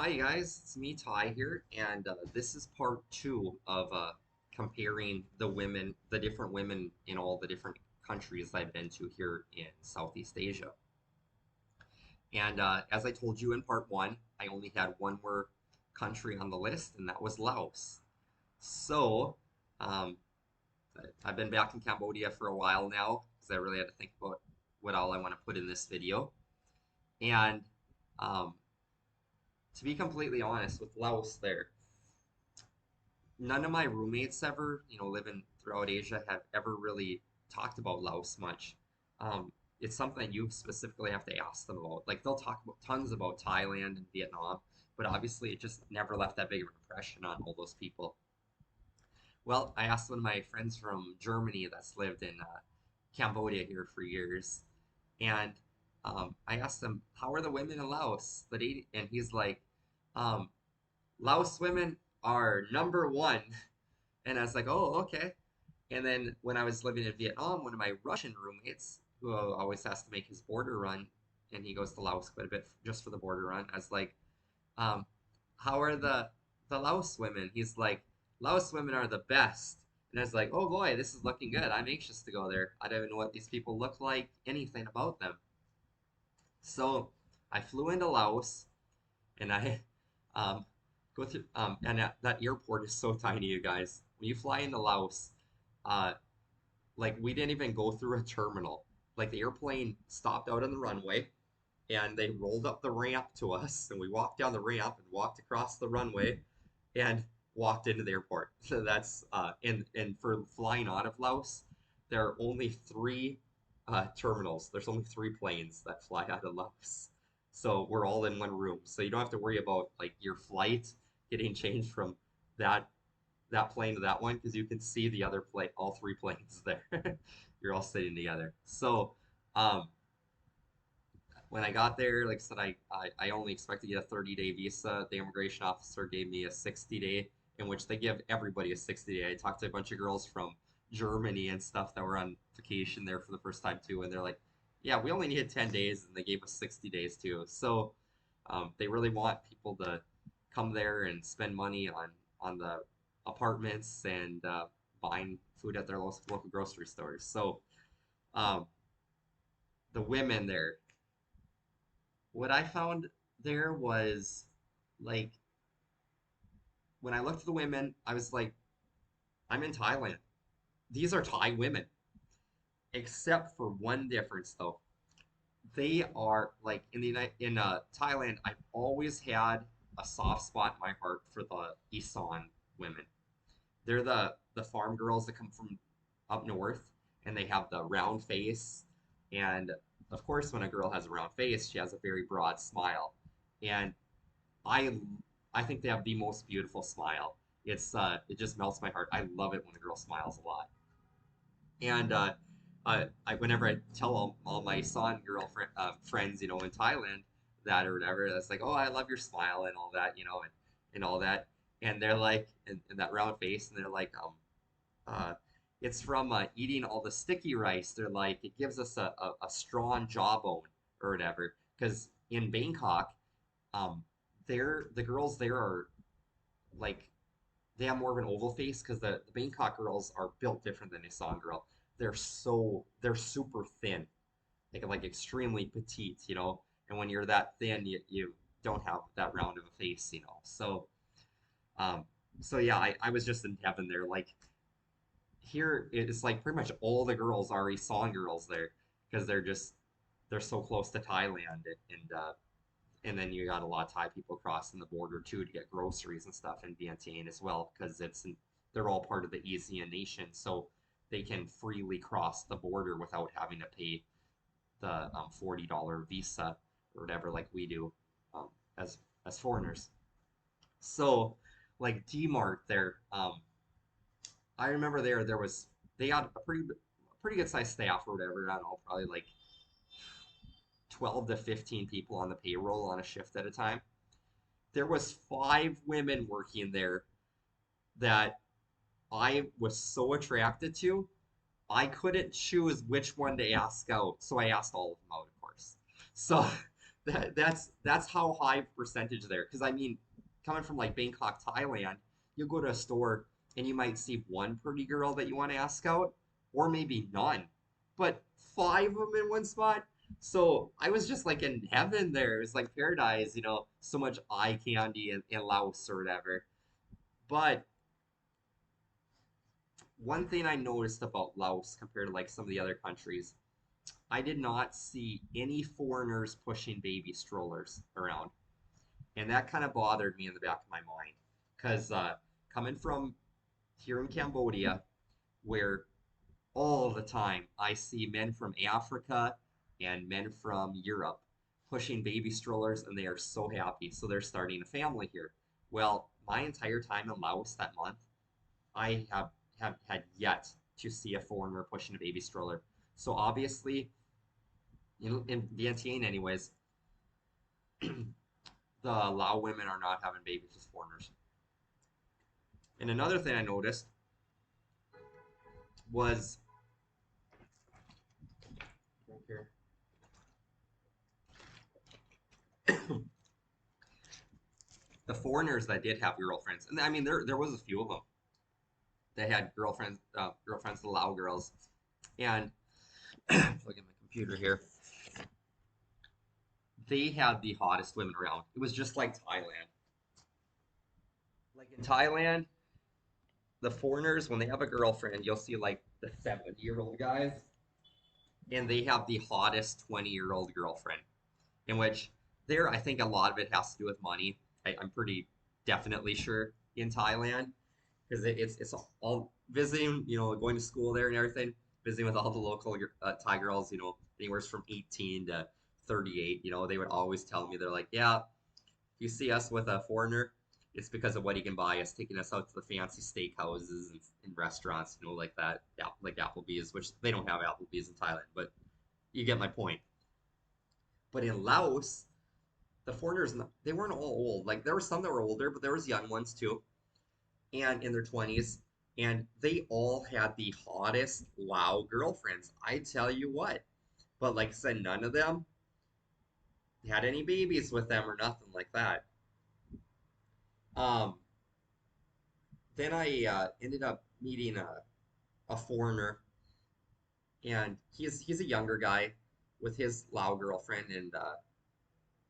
Hi guys, it's me Ty here, and this is part two of comparing the different women in all the different countries I've been to here in Southeast Asia. And as I told you in part one, I only had one more country on the list, and that was Laos. So um, I've been back in Cambodia for a while now because I really had to think about what all I want to put in this video. And um, to be completely honest, with Laos there, none of my roommates ever, living throughout Asia, have ever really talked about Laos much. It's something you specifically have to ask them about. Like they'll talk about tons about Thailand and Vietnam, but obviously it just never left that big of an impression on all those people. Well, I asked one of my friends from Germany that's lived in Cambodia here for years, and I asked him, "How are the women in Laos?" And he's like, um, "Laos women are number one." And I was like, oh, okay. And then when I was living in Vietnam, one of my Russian roommates, who always has to make his border run, and he goes to Laos quite a bit just for the border run, I was like, um, how are the Laos women? He's like, Laos women are the best. And I was like, oh boy, this is looking good. I'm anxious to go there. I don't even know what these people look like, anything about them. So I flew into Laos, and I um, go through, and that airport is so tiny, you guys. When you fly into Laos, uh, like we didn't even go through a terminal. Like the airplane stopped out on the runway, and they rolled up the ramp to us, and we walked down the ramp and walked across the runway, and walked into the airport. So that's and for flying out of Laos, there are only three terminals. There's only three planes that fly out of Laos. So we're all in one room. So you don't have to worry about like your flight getting changed from that that plane to that one because you can see the other plane, all three planes there. You're all sitting together. So um, when I got there, like I said, I only expect to get a 30-day visa. The immigration officer gave me a 60-day, in which they give everybody a 60-day. I talked to a bunch of girls from Germany and stuff that were on vacation there for the first time too, and they're like, "Yeah, we only needed 10 days, and they gave us 60 days too." So they really want people to come there and spend money on the apartments and buying food at their local grocery stores. So um, the women there, what I found there was like when I looked at the women, I was like, I'm in Thailand. These are Thai women, except for one difference though. They are like in Thailand. I've always had a soft spot in my heart for the Isan women. They're the farm girls that come from up north, and they have the round face. And of course, when a girl has a round face, she has a very broad smile. And I I think they have the most beautiful smile. It just melts my heart. I love it when a girl smiles a lot. And whenever I tell all my son girlfriend friends, in Thailand that or whatever, that's like, oh, I love your smile and all that, and all that, and they're like, and that round face, and they're like, uh, it's from eating all the sticky rice. They're like, it gives us a strong jawbone or whatever. Because in Bangkok, um, the girls there are like they have more of an oval face because the Bangkok girls are built different than a Song girl. They're super thin, like extremely petite, And when you're that thin, you don't have that round of a face, So um, so yeah, I was just in heaven there. Like here, it's like pretty much all the girls are Song girls there because they're so close to Thailand and then you got a lot of Thai people crossing the border too to get groceries and stuff in Vientiane as well because they're all part of the ASEAN nation, so they can freely cross the border without having to pay the $40 visa or whatever like we do um, as as foreigners. So like D-Mart there, I remember there was they had a pretty good sized staff or whatever. I don't know, probably like 12 to 15 people on the payroll on a shift at a time. There was five women working there that I was so attracted to. I couldn't choose which one to ask out, so I asked all of them out, of course. So that's how high percentage there. Because I mean, coming from like Bangkok, Thailand, you go to a store and you might see one pretty girl that you want to ask out, or maybe none, but five of them in one spot. So I was just like in heaven there. It was like paradise, so much eye candy in Laos or whatever. But one thing I noticed about Laos compared to like some of the other countries, I did not see any foreigners pushing baby strollers around. And that kind of bothered me in the back of my mind. Because coming from here in Cambodia, where all the time I see men from Africa and men from Europe pushing baby strollers, and they are so happy. So they're starting a family here. Well, my entire time in Laos that month, I have had yet to see a foreigner pushing a baby stroller. So obviously, in Vientiane anyways, the Lao women are not having babies with foreigners. And another thing I noticed was the foreigners that did have girlfriends, and I mean there was a few of them that had girlfriends, the Lao girls, and look at my computer here. They had the hottest women around. It was just like Thailand. Like in Thailand, the foreigners when they have a girlfriend, you'll see like the 70-year-old guys, and they have the hottest 20-year-old girlfriend. In which there, I think a lot of it has to do with money. I'm pretty definitely sure in Thailand because it's all visiting, going to school there and everything, visiting with all the local Thai girls, anywhere from 18 to 38. They would always tell me they're like, yeah, if you see us with a foreigner, it's because of what he can buy us, taking us out to the fancy steakhouses and restaurants, like that, yeah, like Applebee's, which they don't have Applebee's in Thailand, but you get my point. But in Laos, the foreigners, they weren't all old. Like there were some that were older, but there was young ones too, and in their 20s, and they all had the hottest Lao girlfriends. I tell you what. But like I said, none of them had any babies with them or nothing like that. Um, then I ended up meeting a foreigner, and he's a younger guy with his Lao girlfriend, and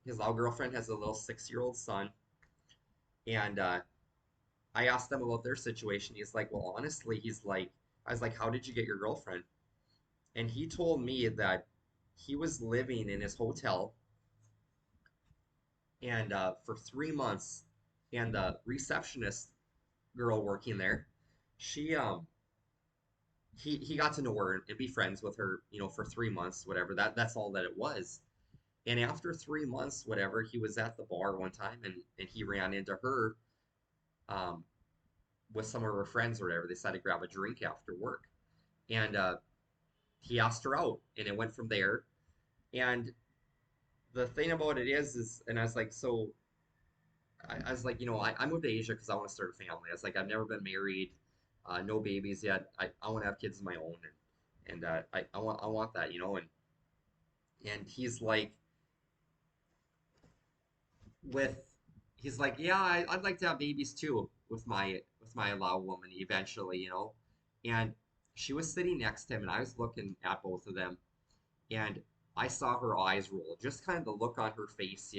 his Lao girlfriend has a little 6-year-old son, and I asked them about their situation. He's like, well, honestly, I was like, how did you get your girlfriend? And he told me that he was living in his hotel and for 3 months, and the receptionist girl working there, she he got to know her and be friends with her, for 3 months, whatever. That's all that it was. And after 3 months, whatever, he was at the bar one time and he ran into her um, with some of her friends or whatever. They decided to grab a drink after work. And he asked her out, and it went from there. And the thing about it is, and I was like, so I was like, I moved to Asia because I want to start a family. I was like, I've never been married, no babies yet. I want to have kids of my own, and I want that, and with he's like, yeah, I'd like to have babies too with my Lao woman eventually, and she was sitting next to him, and I was looking at both of them, and I saw her eyes roll, just kind of the look on her face,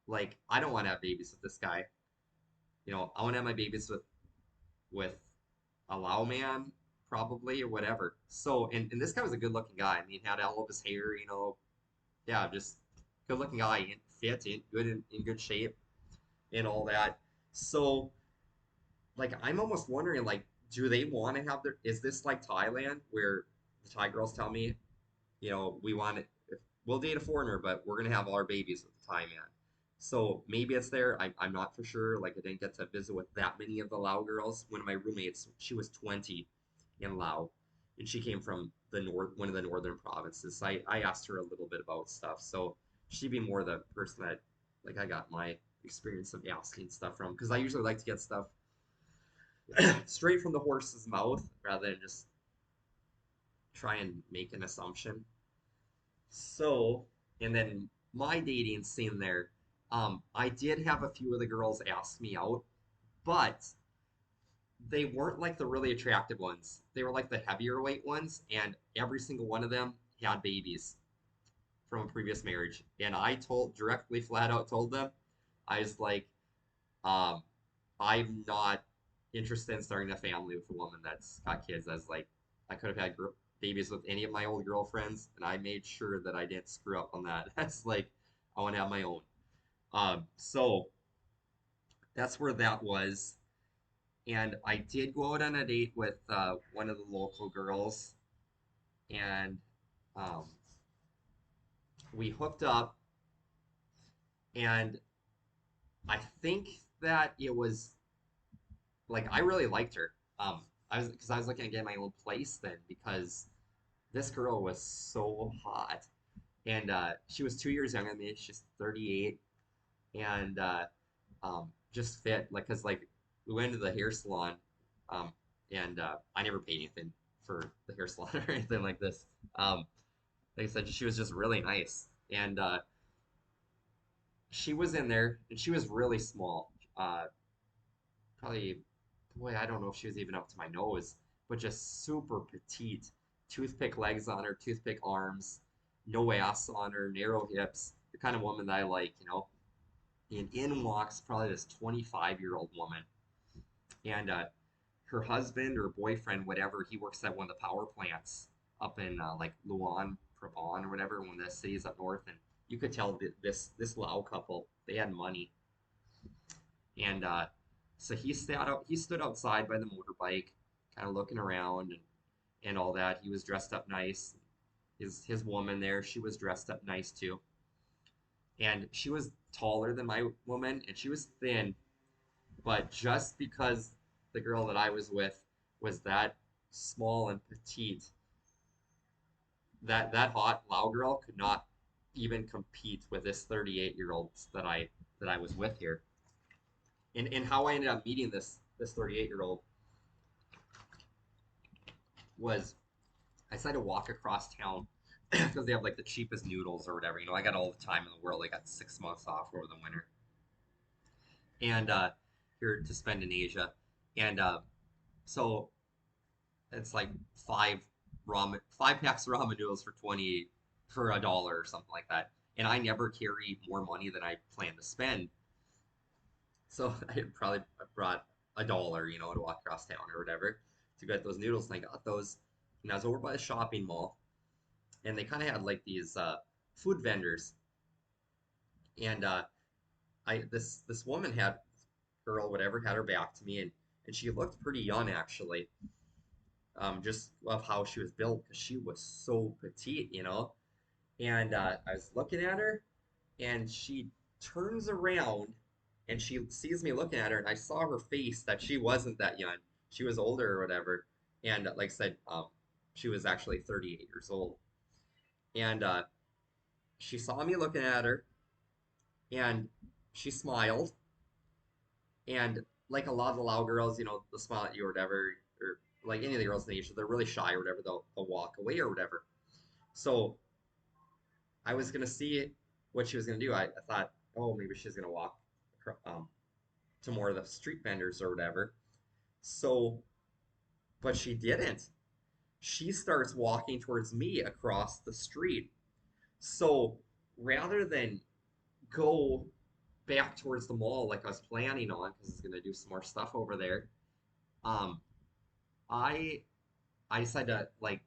like I don't want to have babies with this guy. I want to have my babies with a Lao man, probably, or whatever. So, and this guy was a good looking guy. I mean, had all of his hair, yeah, just good looking guy, and fit, good in good shape, and all that. So, like, I'm almost wondering, like, do they want to have their? Is this like Thailand, where the Thai girls tell me, we want it. We'll date a foreigner, but we're gonna have all our babies with the Thai man. So maybe it's there. I'm not for sure. Like I didn't get to visit with that many of the Lao girls. One of my roommates, she was 20 in Lao, and she came from one of the northern provinces. So I asked her a little bit about stuff. So she'd be more the person that like I got my experience of asking stuff from because I usually like to get stuff straight from the horse's mouth rather than just try and make an assumption. So And then my dating scene there, I did have a few of the girls ask me out, but they weren't like the really attractive ones. They were like the heavier weight ones, and every single one of them had babies from a previous marriage. And I told directly, flat out told them, I was like, um, I'm not interested in starting a family with a woman that's got kids. I was like, I could have had babies with any of my old girlfriends, and I made sure that I didn't screw up on that. That's like, I want to have my own. So that's where that was. And I did go out on a date with one of the local girls, and um, we hooked up. And I think that it was like I really liked her. I was because I was looking at getting my own place then because this girl was so hot, and she was 2 years younger than me. She's 38, and just fit like because like we went to the hair salon, um, and I never paid anything for the hair salon or anything like this. Um, like I said, she was just really nice, and she was in there, and she was really small. Probably, boy, I don't know if she was even up to my nose, but just super petite. Toothpick legs on her, toothpick arms, no ass on her, narrow hips. The kind of woman that I like, you know. And in walks probably this 25-year-old woman. And her husband or boyfriend, whatever, he works at one of the power plants up in like Luan, Prabon, or whatever, one of the cities up north. And you could tell that this Lao couple, they had money. And so he stood outside by the motorbike, kind of looking around and all that. He was dressed up nice. His woman there, she was dressed up nice too. And she was taller than my woman, and she was thin. But just because the girl that I was with was that small and petite, that hot Lao girl could not even compete with this 38-year-old that I was with here. And how I ended up meeting this 38-year-old was I decided to walk across town because they have like the cheapest noodles or whatever. You know, I got all the time in the world. I got 6 months off over the winter, and here to spend in Asia, and so it's like five packs of ramen noodles for 20 for $1 or something like that. And I never carry more money than I plan to spend, so I probably brought $1, you know, to walk across town or whatever to get those noodles. And I got those, and I was over by the shopping mall, and they kind of had like these food vendors, and I this woman had girl whatever had her back to me, and she looked pretty young actually, just of how she was built because she was so petite, you know. And I was looking at her, and she turns around, and she sees me looking at her, and I saw her face that she wasn't that young, she was older or whatever, and like I said, she was actually 38 years old, and she saw me looking at her, and she smiled, and like a lot of the Lao girls, you know, they'll smile at you or whatever, or like any of the girls in Asia, they're really shy or whatever. They'll walk away or whatever. So I was gonna see what she was gonna do. I thought, oh, maybe she's gonna walk um, to more of the street vendors or whatever. So, but she didn't. She starts walking towards me across the street. So rather than go back towards the mall like I was planning on, because I was gonna do some more stuff over there, um, I I decided to like,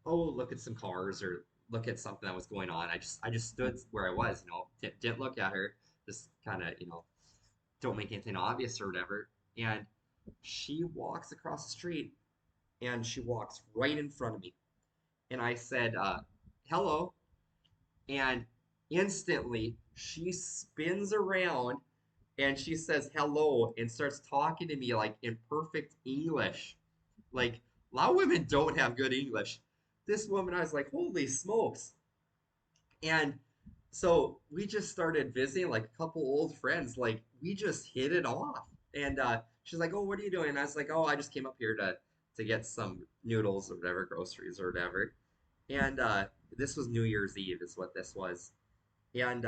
oh, look at some cars or look at something that was going on. I just stood where I was, you know, didn't look at her, just kind of, you know, don't make anything obvious or whatever. And she walks across the street, and she walks right in front of me. And I said, hello. And instantly she spins around, and she says hello and starts talking to me like in perfect English. Like, a lot of women don't have good English. This woman, I was like, holy smokes. And so we just started visiting like a couple old friends. Like, we just hit it off. And she's like, oh, what are you doing? And I was like, oh, I just came up here to get some noodles or whatever, groceries or whatever. And this was New Year's Eve, is what this was. And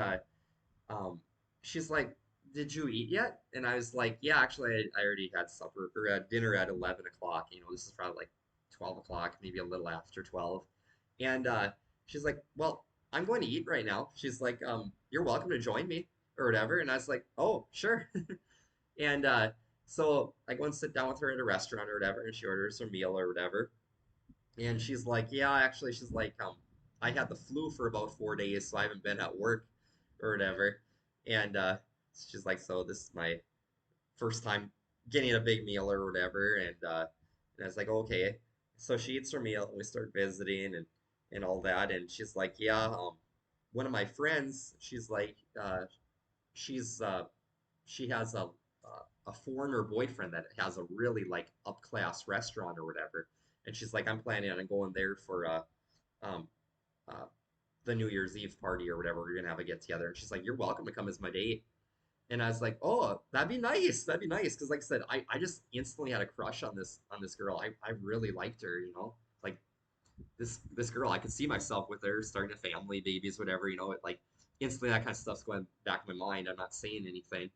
um, she's like, "Did you eat yet?" And I was like, "Yeah, actually, I already had supper or had dinner at 11 o'clock. You know, this is probably like 12 o'clock, maybe a little after 12." And she's like, "Well, I'm going to eat right now." She's like, "You're welcome to join me or whatever." And I was like, "Oh, sure." And so I go and sit down with her at a restaurant or whatever, and she orders her meal or whatever. And she's like, "Yeah, actually," she's like, I had the flu for about 4 days, so I haven't been at work or whatever." And she's like, "So this is my first time getting a big meal or whatever." And I was like, "Okay." So she eats her meal, and we start visiting and all that. And she's like, "Yeah, one of my friends," she's like, she's she has a foreigner boyfriend that has a really like upclass restaurant or whatever." And she's like, "I'm planning on going there for um, uh, the New Year's Eve party or whatever. We're gonna have a get together." And she's like, "You're welcome to come as my date." And I was like, "Oh, that'd be nice. That'd be nice." Because like I said, I just instantly had a crush on this girl. I really liked her, you know. Like this girl, I could see myself with her, starting a family, babies, whatever, you know. It like instantly that kind of stuff's going back in my mind. I'm not saying anything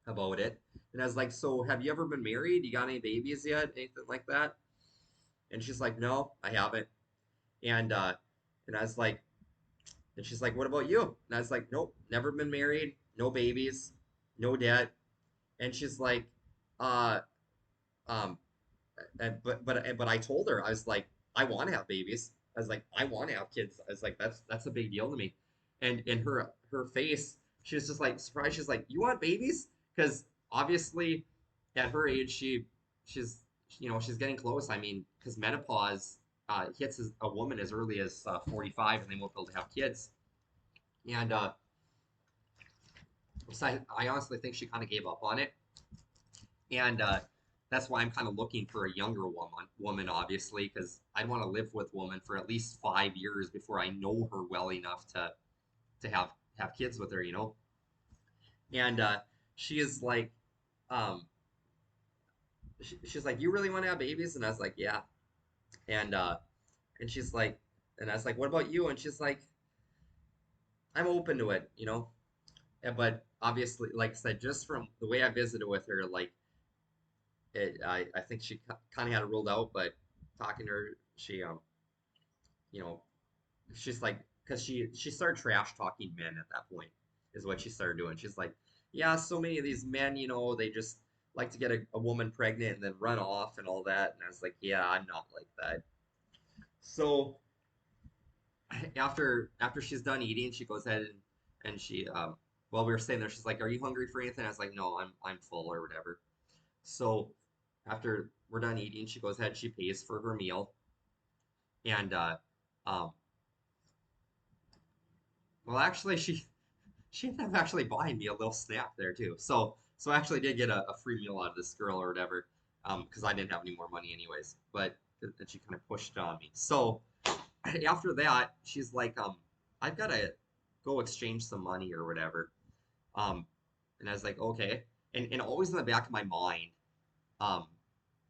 about it. And I was like, "So have you ever been married? You got any babies yet? Anything like that?" And she's like, "No, I haven't." And and I was like, and she's like, "What about you?" And I was like, "Nope, never been married, no babies, no debt." And she's like, uh, um, but I told her, I was like, "I want to have babies." I was like, "I want to have kids." I was like, that's a big deal to me." And in her face, she was just like surprised. She's like, "You want babies?" Because obviously, at her age, she's you know she's getting close. I mean, because menopause hits a woman as early as 45, and they won't be able to have kids. And so I honestly think she kind of gave up on it. And that's why I'm kind of looking for a younger woman, obviously, because I'd want to live with a woman for at least 5 years before I know her well enough to have kids with her, you know. And she is like, um, she's like, "You really want to have babies?" And I was like, "Yeah." And and she's like, and I was like, "What about you?" And she's like, "I'm open to it, you know." But obviously, like I said, just from the way I visited with her, like I think she kind of had it ruled out, but talking to her, she you know, she's like, because she started trash talking men at that point, is what she started doing. She's like, "Yeah, so many of these men, you know, they just like to get a woman pregnant and then run off and all that." And I was like, "Yeah, I'm not like that." So after she's done eating, she goes ahead and she while we were staying there, she's like, "Are you hungry for anything?" I was like, "No, I'm full or whatever." So after we're done eating, she goes ahead, she pays for her meal, and um, well, actually, she ended up actually buying me a little snack there too. So I actually did get a free meal out of this girl or whatever, because I didn't have any more money anyways. But and she kind of pushed it on me. So after that, she's like, "I've got to go exchange some money or whatever." Um, and I was like, "Okay." And always in the back of my mind, um,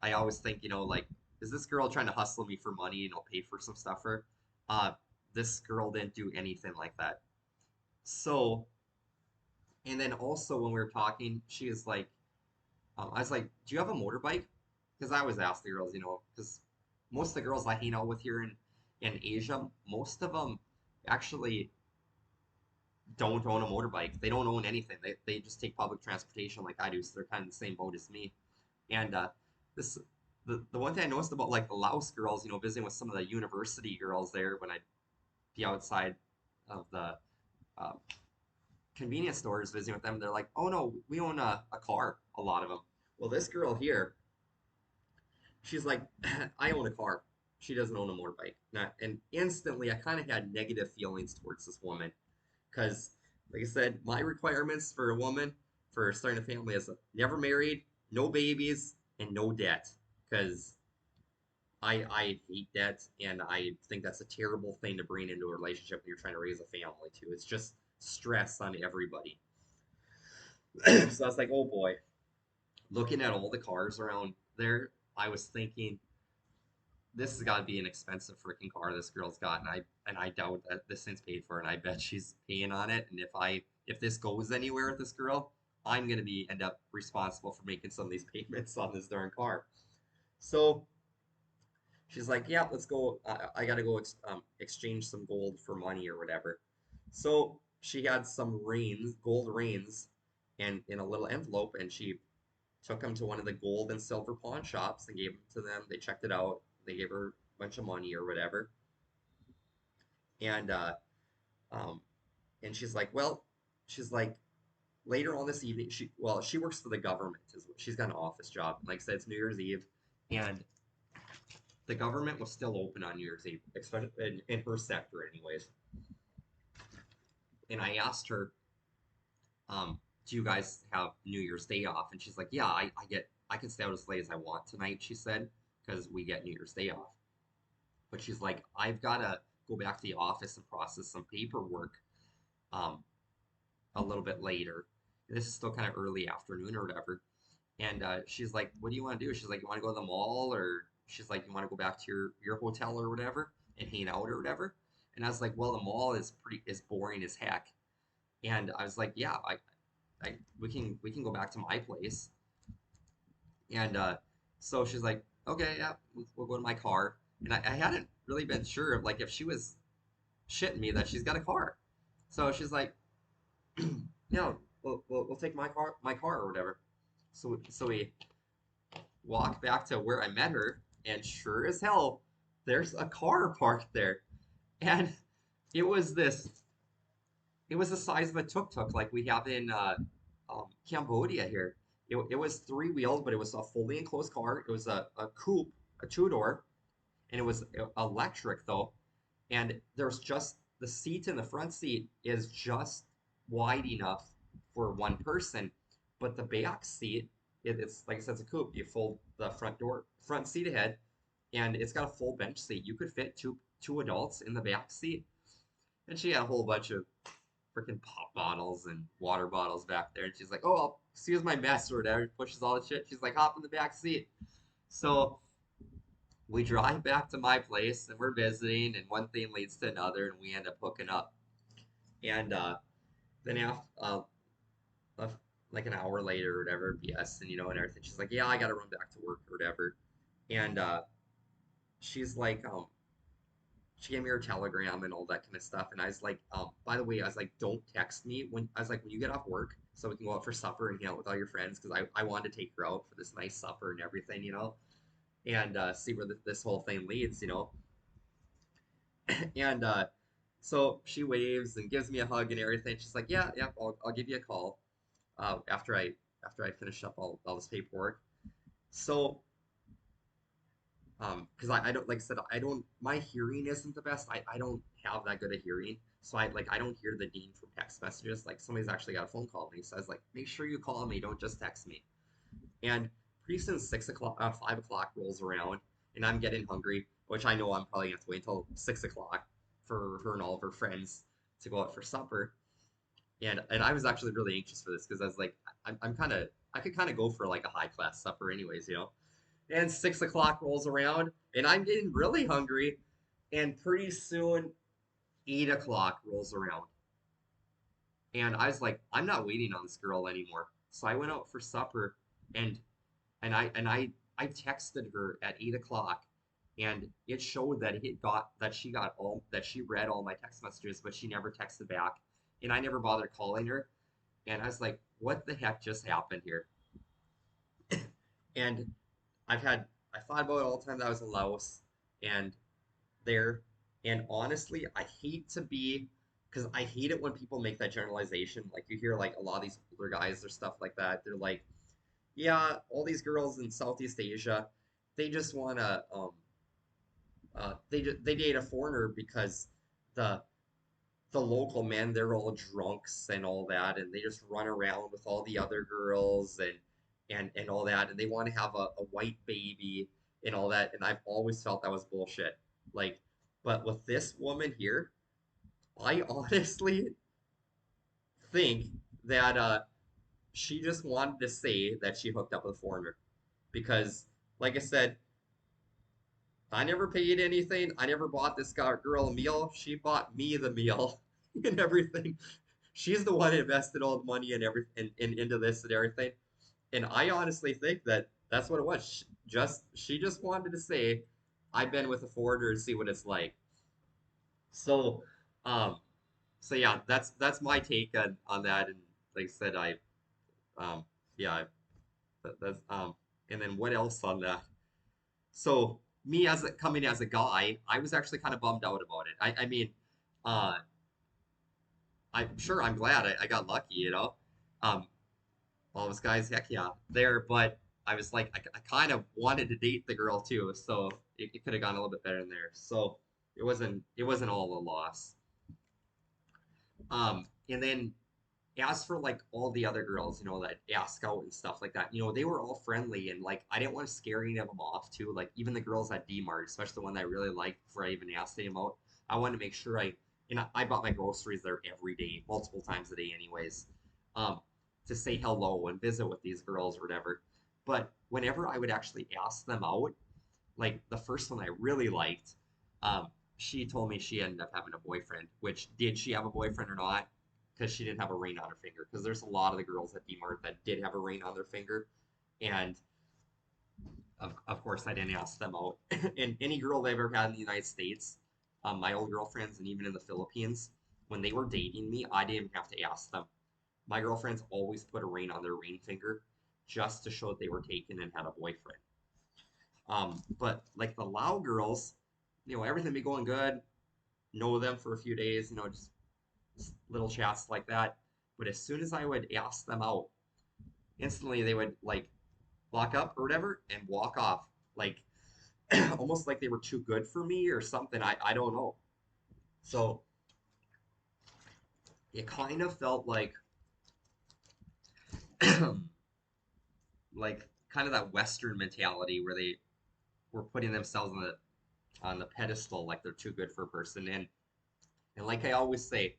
I always think, you know, like, is this girl trying to hustle me for money, you know, pay for some stuff for her? This girl didn't do anything like that. So, and then also when we were talking, she was like, I was like, "Do you have a motorbike?" Because I always ask the girls, you know, because most of the girls I hang out with here in Asia, most of them actually don't own a motorbike. They don't own anything. They just take public transportation like I do, so they're kind of the same boat as me. And this the one thing I noticed about like the Laos girls, you know, visiting with some of the university girls there when I'd be outside of the uh, convenience stores visiting with them, they're like, "Oh no, we own a car." A lot of them. Well, this girl here, she's like, "I own a car." She doesn't own a motorbike. And instantly, I kind of had negative feelings towards this woman because, like I said, my requirements for a woman for starting a family is never married, no babies, and no debt. Because I hate debt, and I think that's a terrible thing to bring into a relationship when you're trying to raise a family too. It's just stress on everybody. So I was like, "Oh boy." Looking at all the cars around there, I was thinking, this has got to be an expensive freaking car this girl's got, and I doubt that this thing's paid for, and I bet she's paying on it. And if this goes anywhere with this girl, I'm gonna be end up responsible for making some of these payments on this darn car. So she's like, yeah, let's go. I gotta go exchange some gold for money or whatever. So she had some rings, gold rings, and in a little envelope, and she took them to one of the gold and silver pawn shops and gave them to them. They checked it out. They gave her a bunch of money or whatever. And um, and she's like, well, she's like, later on this evening, she works for the government. She's got an office job. Like I said, it's New Year's Eve, and the government was still open on New Year's Eve, especially in her sector, anyways. And I asked her, do you guys have New Year's Day off? And she's like, yeah, I can stay out as late as I want tonight, she said, because we get New Year's Day off. But she's like, I've got to go back to the office and process some paperwork um, a little bit later. This is still kind of early afternoon or whatever. And she's like, what do you want to do? She's like, you want to go to the mall? Or she's like, you want to go back to your hotel or whatever and hang out or whatever? And I was like, well, the mall is boring as heck. And I was like, yeah, we can go back to my place. And so she's like, okay, yeah, we'll go to my car. And I hadn't really been sure of like if she was shitting me that she's got a car. So she's like, no, we'll take my car or whatever. So we walk back to where I met her, and sure as hell, there's a car parked there, and it was this. It was the size of a tuk-tuk like we have in Cambodia here. It was three-wheeled, but it was a fully enclosed car. It was a coupe, a two-door, and it was electric though. And there's just the seat in the front seat is just wide enough for one person, but the back seat, it's like I said, it's a coupe. You fold the front seat ahead, and it's got a full bench seat. You could fit two adults in the back seat. And she had a whole bunch of freaking pop bottles and water bottles back there. And she's like, "Oh, excuse my mess or whatever." Pushes all the shit. She's like, "Hop in the back seat." So we drive back to my place and we're visiting, and one thing leads to another, and we end up hooking up. And then after uh, like an hour later or whatever, BS and and everything. She's like, "Yeah, I gotta run back to work or whatever." And she's like, she gave me her telegram and all that kind of stuff. And I was like, by the way, I was like, don't text me when you get off work so we can go out for supper and hang out with all your friends because I wanted to take her out for this nice supper and everything, and see where this whole thing leads. And so she waves and gives me a hug and everything. She's like, yeah, yeah, I'll give you a call after I finish up all this paperwork. So because I don't like I said I don't my hearing isn't the best. I don't have that good a hearing, so I don't hear the ding from text messages. Like somebody's actually got a phone call and he says like, make sure you call me, don't just text me. And pretty soon 6 o'clock, 5 o'clock rolls around, and I'm getting hungry, which I know I'm probably gonna have to wait until 6 o'clock for her and all of her friends to go out for supper. And I was actually really anxious for this because I was like, I'm kind of I could kind of go for like a high class supper anyways. And 6 o'clock rolls around, and I'm getting really hungry, and pretty soon 8 o'clock rolls around, and I was like, I'm not waiting on this girl anymore. So I went out for supper, and I texted her at 8 o'clock, and it showed that she read all my text messages, but she never texted back, and I never bothered calling her, and I was like, what the heck just happened here? And I thought about it all the time that I was in Laos and there, and honestly, I hate to be because I hate it when people make that generalization. Like you hear like a lot of these older guys or stuff like that. They're like, yeah, all these girls in Southeast Asia, they just want to they date a foreigner because the the local men, they're all drunks and all that, and they just run around with all the other girls and all that, and they want to have a white baby and all that. And I've always felt that was bullshit. Like, but with this woman here, I honestly think that she just wanted to say that she hooked up with a foreigner because, like I said, I never paid anything. I never bought this girl a meal. She bought me the meal and everything. She's the one who invested all the money and everything into this and everything. And I honestly think that that's what it was. She just wanted to say, I've been with a foreigner and see what it's like. So, um, so yeah, that's my take on that. And like I said, um, yeah, that's and then what else on that? So me as coming as a guy, I was actually kind of bummed out about it. I mean, uh, I'm sure I'm glad I got lucky, you know. Um, all those guys, heck yeah, there. But I was like, I kind of wanted to date the girl too, so it could have gone a little bit better in there. So it wasn't all a loss. And then as for like all the other girls, that ask out and stuff like that, they were all friendly and like I didn't want to scare any of them off too. Like even the girls at D-Mart, especially the one that I really liked before I even asked them out, I wanted to make sure I bought my groceries there every day, multiple times a day, anyways, um, to say hello and visit with these girls or whatever. But whenever I would actually ask them out, like the first one I really liked, um, she told me she ended up having a boyfriend. Which did she have a boyfriend or not? Because she didn't have a ring on her finger. Because there's a lot of the girls at D-Mart that did have a ring on their finger, and of course I didn't ask them out. And any girl I've ever had in the United States, my old girlfriends, and even in the Philippines, when they were dating me, I didn't have to ask them. My girlfriends always put a ring on their ring finger, just to show that they were taken and had a boyfriend. But like the Lao girls, everything be going good. Know them for a few days, just little chats like that. But as soon as I would ask them out, instantly they would like lock up or whatever and walk off, like almost like they were too good for me or something. I don't know. So it kind of felt like kind of that Western mentality where they were putting themselves on the pedestal, like they're too good for a person. And like I always say,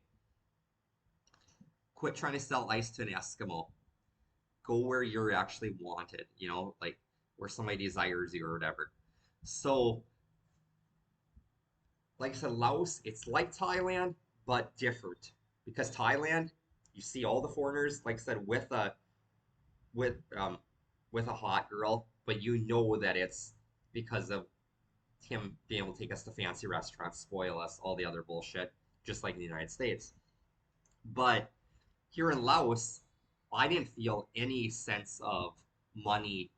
quit trying to sell ice to an Eskimo. Go where you're actually wanted, like where somebody desires you or whatever. So, like I said, Laos, it's like Thailand, but different. Because Thailand, you see all the foreigners, like I said, with um with a hot girl, but you know that it's because of him being able to take us to fancy restaurants, spoil us, all the other bullshit, just like in the United States. But here in Laos, I didn't feel any sense of money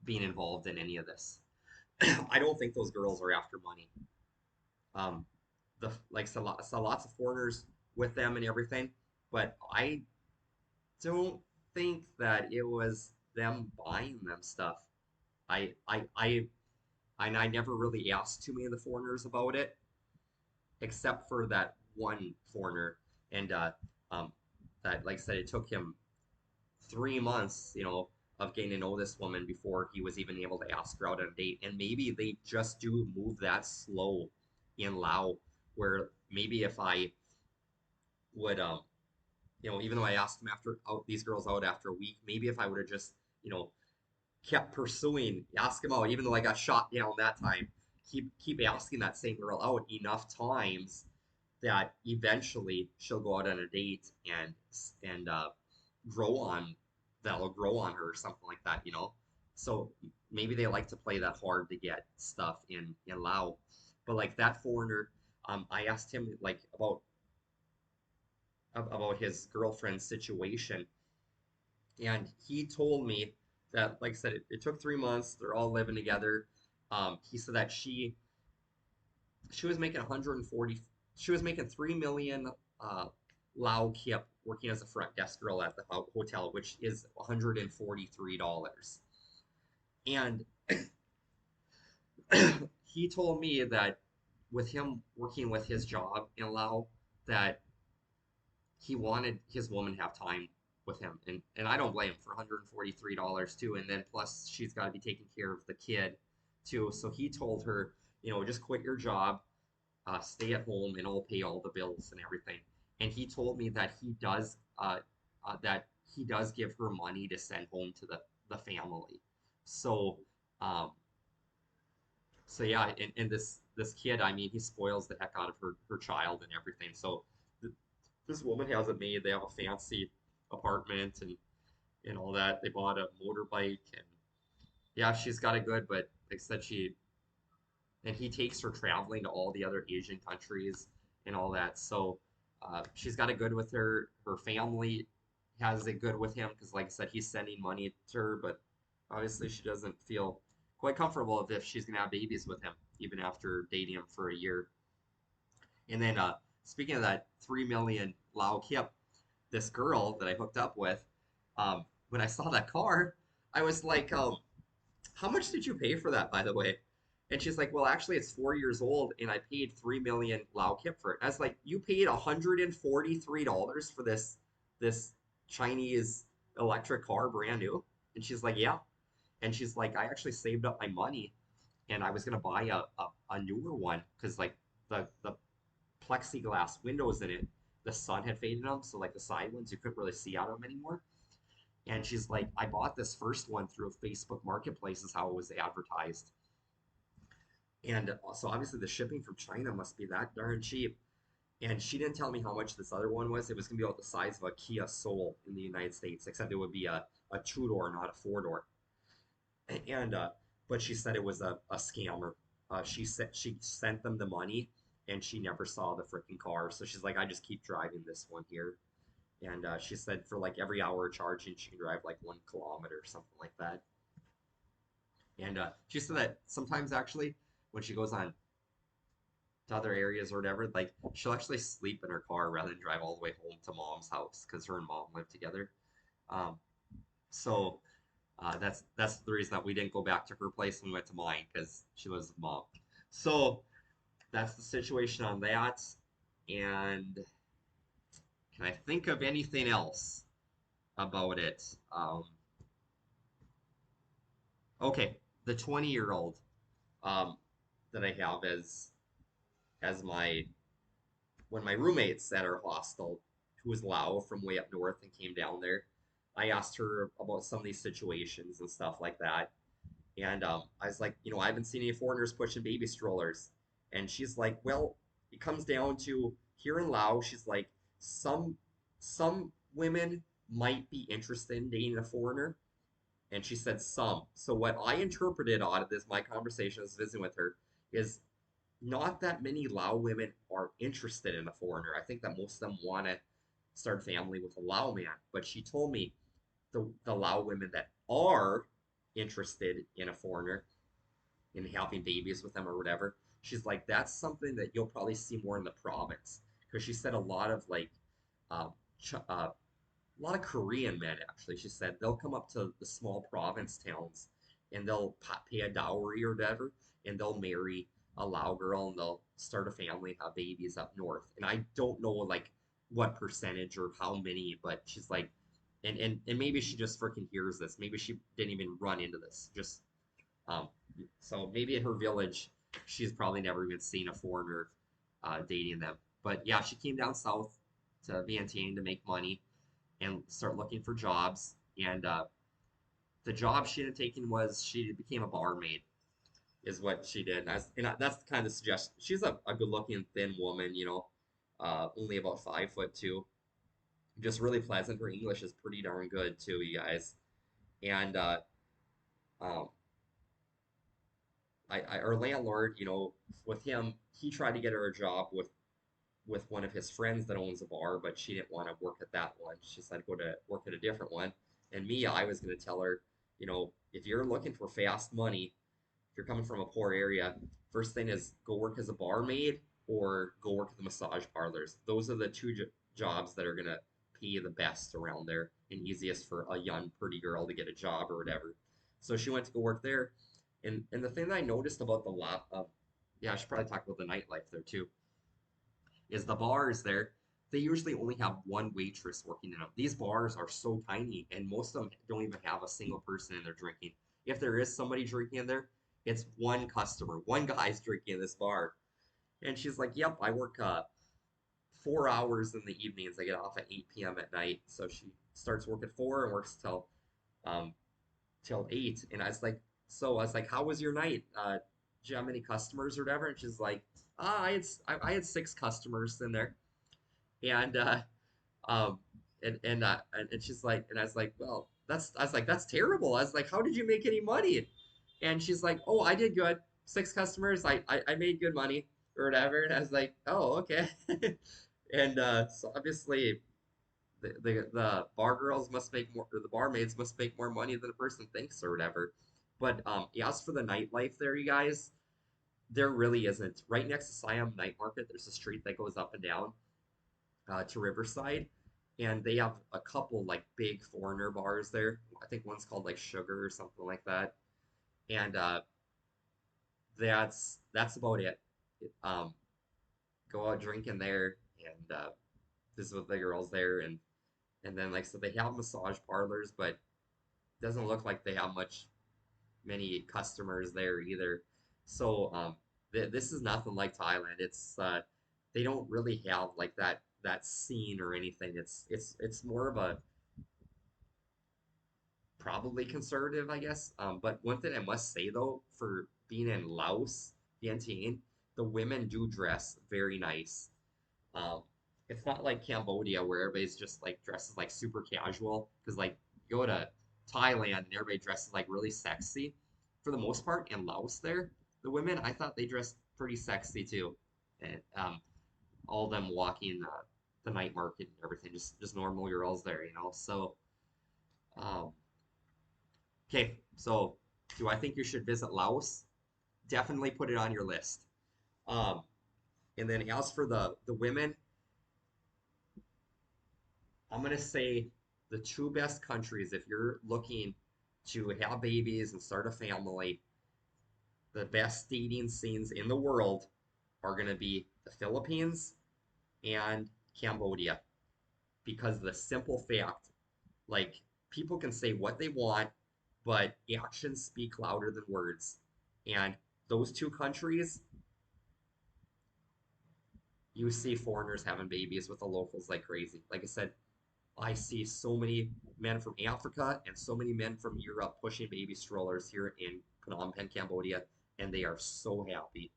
being involved in any of this. I don't think those girls are after money. Um, the like saw lots of foreigners with them and everything, but I don't think that it was them buying them stuff. I never really asked too many of the foreigners about it, except for that one foreigner, and um, that like I said, it took him 3 months, of getting to know this woman before he was even able to ask her out on a date. And maybe they just do move that slow in Lao, where maybe if I would, even though I asked him after out these girls out after a week, maybe if I would have just, kept pursuing, ask him out, even though I got shot down that time, keep asking that same girl out enough times that eventually she'll go out on a date and grow on that'll grow on her or something like that. So maybe they like to play that hard to get stuff in Lao. But like that foreigner, I asked him like about his girlfriend's situation, and he told me that, like I said, it took 3 months. They're all living together. He said that she was making 140. She was making 3 million Lao Kip working as a front desk girl at the hotel, which is $143. And he told me that with him working with his job in Lao, that he wanted his woman to have time with him, and I don't blame him for $143 too. And then plus she's got to be taking care of the kid too. So he told her, just quit your job, stay at home, and I'll pay all the bills and everything. And he told me that he does give her money to send home to the family. So, um, So yeah, and this kid, I mean, he spoils the heck out of her child and everything. So th this woman has it made. They have a fancy apartment and all that. They bought a motorbike and yeah, she's got it good. But like I said, she and he takes her traveling to all the other Asian countries and all that. So she's got it good with her. Her family has it good with him because, like I said, he's sending money to her, but obviously she doesn't feel quite comfortable if she's gonna have babies with him, even after dating him for a year. And then speaking of that 3 million Lao Kip, this girl that I hooked up with, when I saw that car, I was like, how much did you pay for that, by the way? And she's like, well, actually, it's 4 years old, and I paid 3 million Lao Kip for it. And I was like, you paid $143 for this Chinese electric car, brand new? And she's like, yeah. And she's like, I actually saved up my money, and I was gonna buy a newer one because like the plexiglass windows in it, the sun had faded them, so like the side ones you couldn't really see out of them anymore. And she's like, I bought this first one through a Facebook Marketplace, is how it was advertised. And so obviously the shipping from China must be that darn cheap. And she didn't tell me how much this other one was. It was going to be about the size of a Kia Soul in the United States, except it would be a two-door, not a four-door. And but she said it was a scammer. She said she sent them the money and she never saw the freaking car. So she's like, I just keep driving this one here. And she said for like every hour charging, she can drive like 1 kilometer or something like that. And she said that sometimes actually when she goes on to other areas or whatever, like she'll actually sleep in her car rather than drive all the way home to mom's house because her and mom live together. Um, so that's the reason that we didn't go back to her place when we went to mine because she lives with mom. So that's the situation on that. And can I think of anything else about it? Okay, the 20-year-old um, that I have as my when my roommates at our hostel, who was Lao from way up north and came down there, I asked her about some of these situations and stuff like that. And I was like, I haven't seen any foreigners pushing baby strollers. And she's like, well, it comes down to here in Laos, she's like, some women might be interested in dating a foreigner. And she said some. So what I interpreted out of this, my conversation, I was visiting with her, is not that many Lao women are interested in a foreigner. I think that most of them want to start family with a Lao man. But she told me the Lao women that are interested in a foreigner and having babies with them or whatever, she's like, that's something that you'll probably see more in the province. Because she said a lot of like, um, a lot of Korean men actually. She said they'll come up to the small province towns and they'll pay a dowry or whatever, and they'll marry a Lao girl and they'll start a family and have babies up north. And I don't know like what percentage or how many, but she's like, and maybe she just freaking hears this. Maybe she didn't even run into this. Just um, so maybe in her village, she's probably never even seen a foreigner dating them. But yeah, she came down south to Vientiane to make money and start looking for jobs. And the job she had taken was she became a barmaid, is what she did. And that's the kind of suggestion. She's a good looking, thin woman, only about 5'2", just really pleasant. Her English is pretty darn good too, you guys. And um, our landlord, with him, he tried to get her a job with one of his friends that owns a bar, but she didn't want to work at that one. She said go to work at a different one. And me, I was going to tell her, if you're looking for fast money, if you're coming from a poor area, first thing is go work as a barmaid or go work at the massage parlors. Those are the two jobs that are going to pay you the best around there and easiest for a young, pretty girl to get a job or whatever. So she went to go work there. And the thing that I noticed about the lot of, yeah, I should probably talk about the nightlife there too, is the bars there, they usually only have one waitress working in them. These bars are so tiny, and most of them don't even have a single person in there drinking. If there is somebody drinking in there, it's one customer. One guy's drinking in this bar. And she's like, yep, I work 4 hours in the evenings. I get off at 8 p.m. at night. So she starts work at 4 and works um, till 8. And I was like, how was your night? do you have many customers or whatever? And she's like, ah, I had six customers in there, and um, and she's like, and I was like, well, I was like, that's terrible. I was like, how did you make any money? And she's like, oh, I did good. Six customers, I made good money or whatever. And I was like, oh, okay. And so obviously the bar girls must make more, or the barmaids must make more money than the person thinks or whatever. But yeah, as for the nightlife there, you guys, there really isn't. Right next to Siam Night Market, there's a street that goes up and down to Riverside, and they have a couple like big foreigner bars there. I think one's called like Sugar or something like that, and that's about it. Um, Go out drinking there and visit with the girls there, and then like so they have massage parlors, but it doesn't look like they have many customers there either. So this is nothing like Thailand. It's they don't really have like that scene or anything. It's more of a probably conservative, I guess. But one thing I must say though, for being in Laos, Vientiane, the women do dress very nice. Um, it's not like Cambodia where everybody's just like dresses like super casual. Because like you go to Thailand and everybody dresses like really sexy. For the most part, in Laos there, the women I thought they dressed pretty sexy too, and all of them walking the night market and everything, just normal girls there, you know. So um, okay, so do I think you should visit Laos? Definitely put it on your list. Um, and then as for the women, I'm gonna say the two best countries if you're looking to have babies and start a family, the best dating scenes in the world are gonna be the Philippines and Cambodia because of the simple fact, like people can say what they want, but actions speak louder than words. And those two countries, you see foreigners having babies with the locals like crazy. Like I said, I see so many men from Africa and so many men from Europe pushing baby strollers here in Phnom Penh, Cambodia, and they are so happy.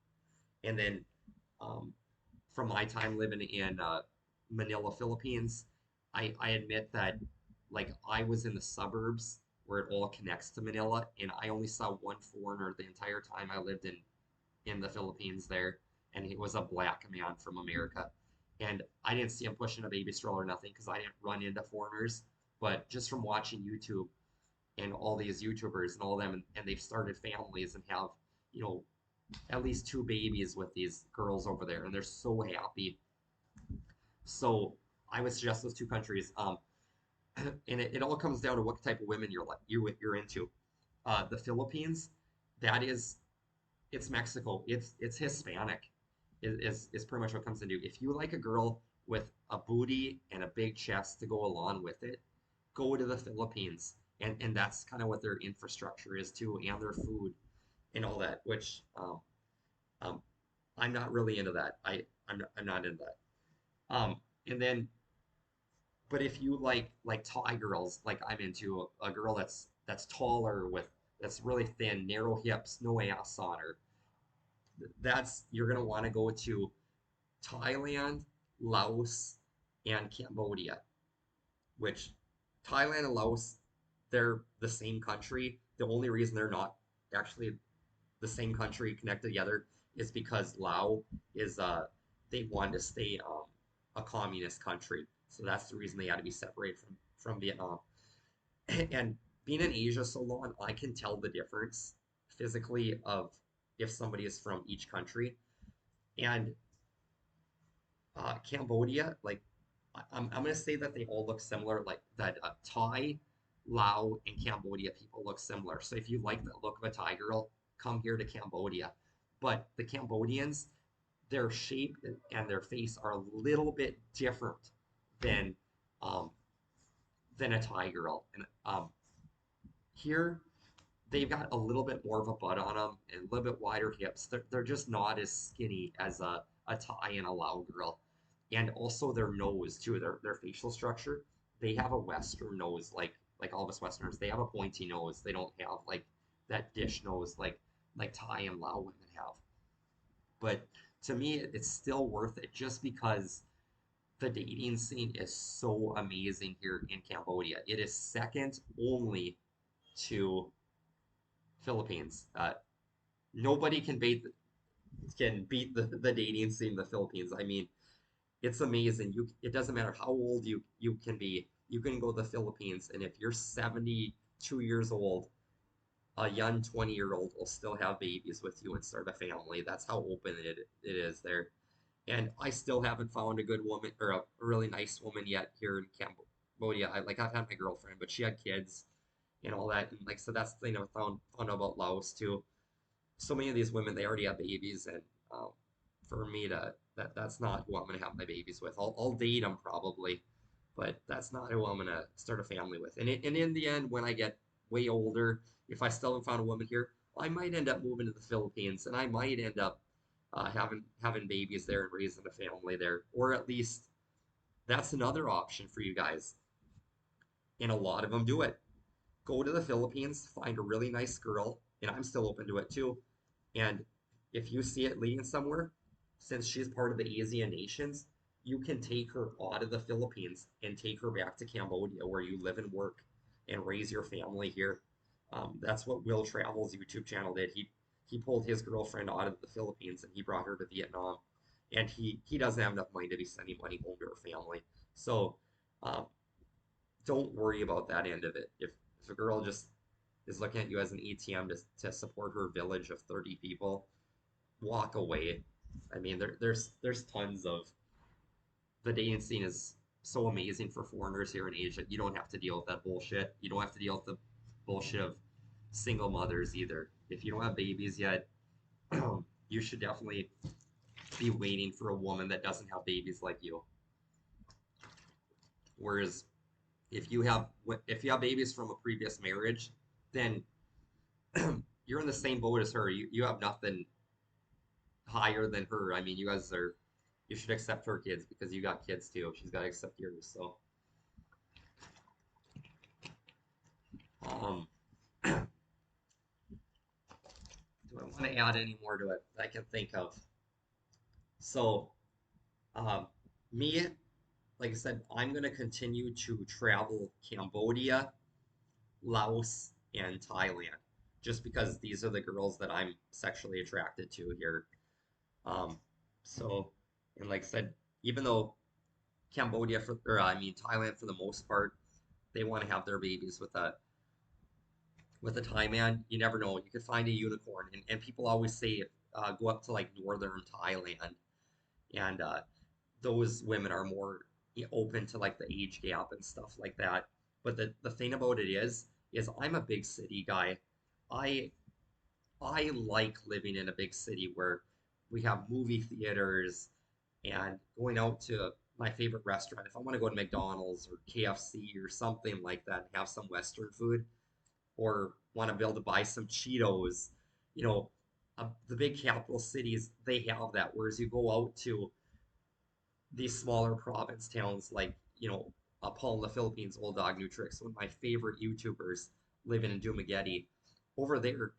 And then um, from my time living in Manila, Philippines, I admit that like I was in the suburbs where it all connects to Manila, and I only saw one foreigner the entire time I lived in the Philippines there, and he was a black man from America. And I didn't see him pushing a baby stroller or nothing because I didn't run into foreigners. But just from watching YouTube and all these YouTubers and all them, and they've started families and have, you know, at least two babies with these girls over there, and they're so happy. So I would suggest those two countries. And it all comes down to what type of women you're into. The Philippines, that is it's Mexico. It's Hispanic is pretty much what it comes into. If you like a girl with a booty and a big chest to go along with it, go to the Philippines. And that's kind of what their infrastructure is too, and their food and all that, which um, I'm not really into that. I'm not into that. And then, but if you like Thai girls, like I'm into a girl that's taller with that's really thin, narrow hips, no ass on her, that's you're going to want to go to Thailand, Laos, and Cambodia, which Thailand and Laos, they're the same country. The only reason they're not actually the same country connected together is because Laos is they wanted to stay a communist country. So that's the reason they had to be separated from Vietnam. And being in Asia so long, I can tell the difference physically of if somebody is from each country. And Cambodia, like I'm gonna say that they all look similar, like that Thai, Lao, and Cambodia people look similar. So if you like the look of a Thai girl, come here to Cambodia. But the Cambodians, their shape and their face are a little bit different than um, than a Thai girl. And here they've got a little bit more of a butt on them and a little bit wider hips. They're just not as skinny as a Thai and a Lao girl. And also their nose too, their facial structure. They have a Western nose, like all of us Westerners. They have a pointy nose. They don't have like that dish nose like Thai and Lao women have. But to me, it's still worth it just because the dating scene is so amazing here in Cambodia. It is second only to Philippines. Nobody can beat the dating scene in the Philippines. I mean, it's amazing. It doesn't matter how old you can be. You can go to the Philippines, and if you're 72 years old, a young 20-year-old will still have babies with you and start a family. That's how open it is there. And I still haven't found a good woman or a really nice woman yet here in Cambodia. I've had my girlfriend, but she had kids and all that. And like so that's the thing I found out about Laos too. So many of these women they already have babies, and um, for me to that's not who I'm gonna have my babies with. I'll date them probably, but that's not who I'm gonna start a family with. And in the end, when I get way older, if I still haven't found a woman here, I might end up moving to the Philippines, and I might end up having babies there and raising a family there, or at least that's another option for you guys. And a lot of them do it. Go to the Philippines, find a really nice girl, and I'm still open to it too. And if you see it leading somewhere, since she's part of the ASEAN nations, you can take her out of the Philippines and take her back to Cambodia where you live and work and raise your family here. That's what Will Travel's YouTube channel did. He pulled his girlfriend out of the Philippines and he brought her to Vietnam. And he doesn't have enough money to be sending money home to her family. So um, don't worry about that end of it. If a girl just is looking at you as an ATM to support her village of 30 people, walk away. I mean, there's tons of the dating scene is so amazing for foreigners here in Asia. You don't have to deal with that bullshit. You don't have to deal with the bullshit of single mothers either. If you don't have babies yet, you should definitely be waiting for a woman that doesn't have babies like you. Whereas if you have babies from a previous marriage, then you're in the same boat as her. You have nothing higher than her. I mean, you should accept her kids because you got kids too. She's got to accept yours. So, um, do I want to add any more to it that I can think of? So, um, me, like I said, I'm going to continue to travel Cambodia, Laos, and Thailand, just because these are the girls that I'm sexually attracted to here. Um, so, and like I said, even though I mean Thailand for the most part, they want to have their babies with a Thai man. You never know. You could find a unicorn, and people always say go up to like northern Thailand, and those women are more open to like the age gap and stuff like that. But the thing about it is I'm a big city guy. I I like living in a big city where we have movie theaters and going out to my favorite restaurant. If I want to go to McDonald's or KFC or something like that and have some Western food, or want to be able to buy some Cheetos, you know, the big capital cities, they have that. Whereas you go out to these smaller province towns like, Paul in the Philippines, Old Dog Nutrix, one of my favorite YouTubers living in Dumaguete. Over there,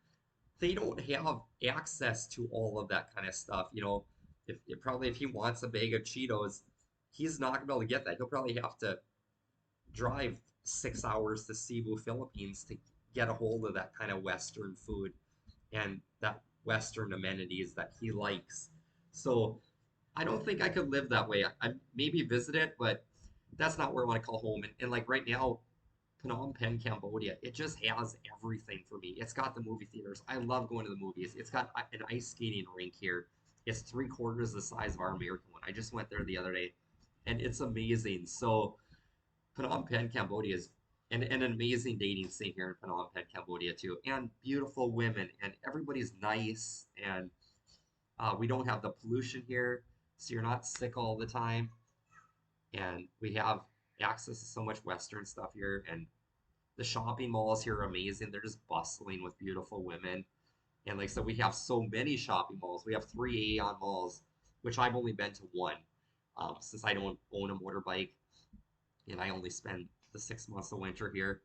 they don't have access to all of that kind of stuff. If he wants a bag of Cheetos, he's not gonna be able to get that. He'll probably have to drive 6 hours to Cebu, Philippines to get a hold of that kind of Western food and that Western amenities that he likes. So I don't think I could live that way. I maybe visit it, but that's not where I want to call home. And like right now, Phnom Penh, Cambodia, it just has everything for me. It's got the movie theaters. I love going to the movies. It's got an ice skating rink here. It's three-quarters the size of our American one. I just went there the other day, and it's amazing. So Phnom Penh, Cambodia is an amazing dating scene here in Phnom Penh, Cambodia too, and beautiful women, and everybody's nice, and we don't have the pollution here, so you're not sick all the time, and we have access to so much Western stuff here, and the shopping malls here are amazing. They're just bustling with beautiful women. And like I said, we have so many shopping malls. We have three Aeon malls, which I've only been to one, since I don't own a motorbike and I only spend the 6 months of winter here.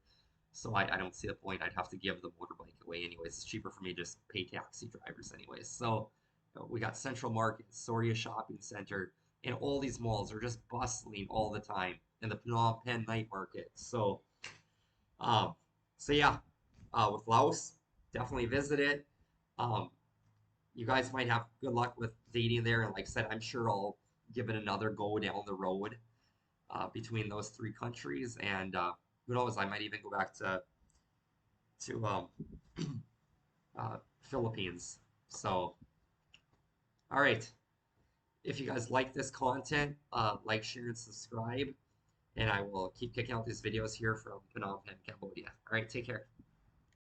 So I don't see the point. I'd have to give the motorbike away anyways. It's cheaper for me to just pay taxi drivers anyways. So we got Central Market, Soria Shopping Center, and all these malls are just bustling all the time. And the Phnom Penh night market. Um, so yeah, with Laos, definitely visit it. Um, you guys might have good luck with dating there, and like I said, I'm sure I'll give it another go down the road between those three countries, and who knows, I might even go back to Philippines. So, all right, if you guys like this content, like, share, and subscribe, and I will keep kicking out these videos here from Phnom Penh, Cambodia. All right, take care.